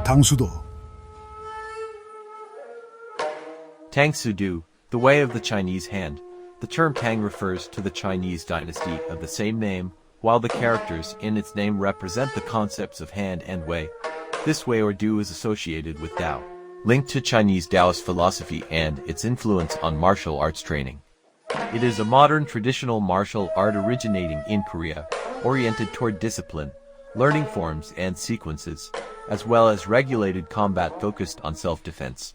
Tang Soo Do. Tang Soo Do, the way of the Chinese hand. The term Tang refers to the Chinese dynasty of the same name, while the characters in its name represent the concepts of hand and way. This way or do is associated with Tao, linked to Chinese Taoist philosophy and its influence on martial arts training. It is a modern traditional martial art originating in Korea, oriented toward discipline, learning forms and sequences, as well as regulated combat focused on self-defense.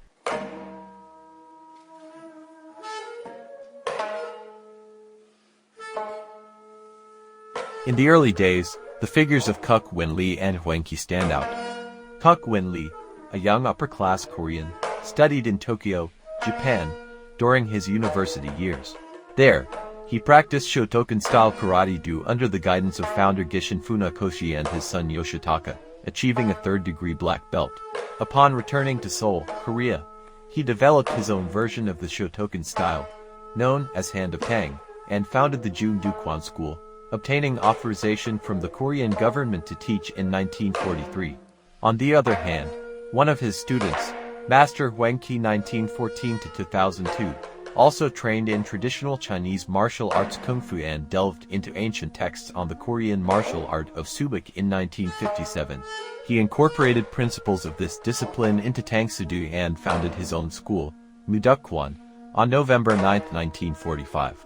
In the early days, the figures of Kuk Wen Lee and Huang Qi stand out. Kuk Wen Lee, a young upper-class Korean, studied in Tokyo, Japan, during his university years. There, he practiced Shotokan-style karate-do under the guidance of founder Gishin Funakoshi and his son Yoshitaka, achieving a third-degree black belt. Upon returning to Seoul, Korea, he developed his own version of the Shotokan style, known as Hand of Tang, and founded the Jungdukwan School, obtaining authorization from the Korean government to teach in 1943. On the other hand, one of his students, Master Huang Qi (1914–2002), also trained in traditional Chinese martial arts Kung Fu and delved into ancient texts on the Korean martial art of Subak in 1957. He incorporated principles of this discipline into Tang Soo Do and founded his own school, Mudukwan, on November 9, 1945.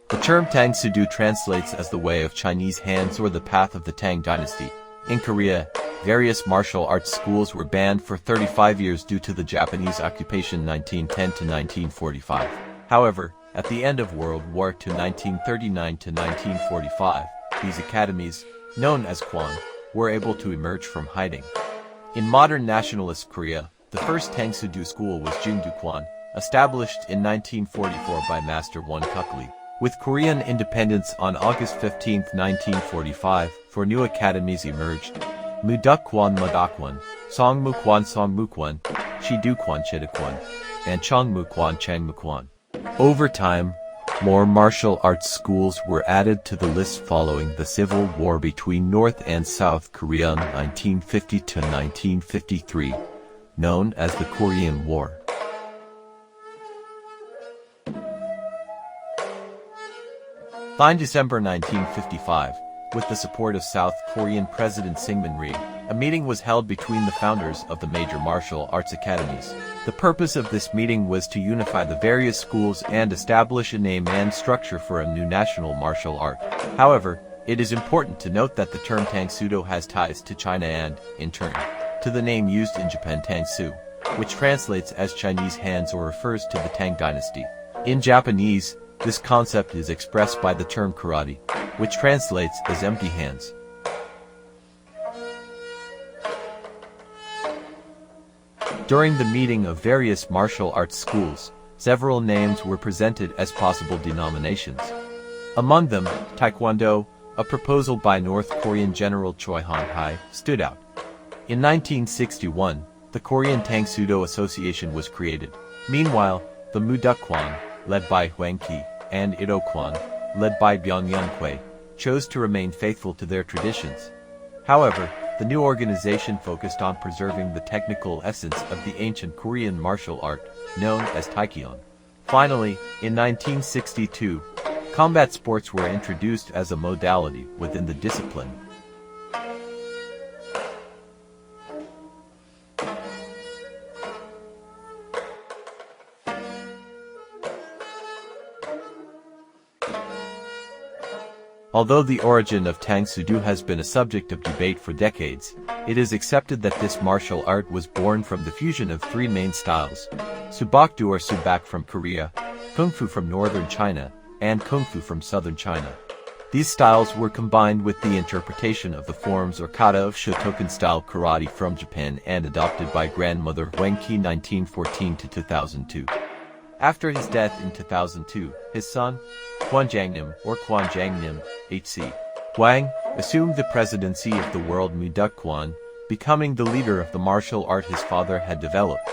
The term Tang Soo Do translates as the way of Chinese hands or the path of the Tang dynasty. In Korea, various martial arts schools were banned for 35 years due to the Japanese occupation 1910 to 1945. However, at the end of World War II 1939 to 1945, these academies, known as Kwan, were able to emerge from hiding. In modern nationalist Korea, the first Tang Soo Do school was Jungdukwan, established in 1944 by Master Won Kuk Lee. With Korean independence on August 15, 1945, four new academies emerged: Mudukwan Mudokwan, Songmukwan Songmukwan, Shidukwan Chidukwan, and Chongmukwan Changmukwan. Over time, more martial arts schools were added to the list following the civil war between North and South Korea in 1950 to 1953, known as the Korean War. By December 1955, with the support of South Korean President Syngman Rhee, a meeting was held between the founders of the major martial arts academies. The purpose of this meeting was to unify the various schools and establish a name and structure for a new national martial art. However, it is important to note that the term Tang Soo Do has ties to China and, in turn, to the name used in Japan Tang Soo, which translates as Chinese hands or refers to the Tang dynasty. In Japanese, this concept is expressed by the term karate, which translates as empty hands. During the meeting of various martial arts schools, several names were presented as possible denominations. Among them, Taekwondo, a proposal by North Korean General Choi Han-hai, stood out. In 1961, the Korean Tang Soo Do Association was created. Meanwhile, the Mudukwan, led by Huang Qi, and Idokwan, led by Byung-Yun Kwei, chose to remain faithful to their traditions. However, the new organization focused on preserving the technical essence of the ancient Korean martial art, known as Taekyon. Finally, in 1962, combat sports were introduced as a modality within the discipline. Although the origin of Tang Soo Do has been a subject of debate for decades, it is accepted that this martial art was born from the fusion of three main styles: Subak-do or Subak from Korea, Kung Fu from northern China, and Kung Fu from southern China. These styles were combined with the interpretation of the forms or kata of Shotokan-style karate from Japan and adopted by grandmother Huang Qi (1914–2002). After his death in 2002, his son, Quan Jiangnim or Quan Jiangnim, H.C. Wang, assumed the presidency of the world Muduk Quan, becoming the leader of the martial art his father had developed.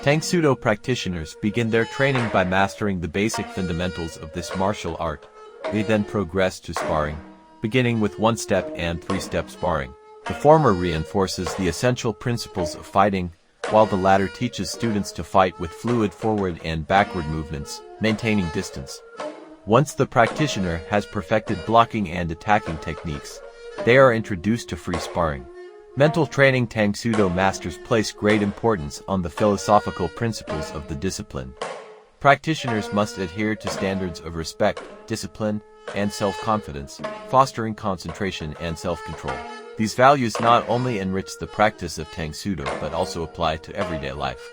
Tang Soo Do practitioners begin their training by mastering the basic fundamentals of this martial art. They then progress to sparring, beginning with one-step and three-step sparring. The former reinforces the essential principles of fighting, while the latter teaches students to fight with fluid forward and backward movements, maintaining distance. Once the practitioner has perfected blocking and attacking techniques, they are introduced to free sparring. Mental training. Tang Soo Do masters place great importance on the philosophical principles of the discipline. Practitioners must adhere to standards of respect, discipline, and self-confidence, fostering concentration and self-control. These values not only enrich the practice of Tang Soo Do but also apply to everyday life.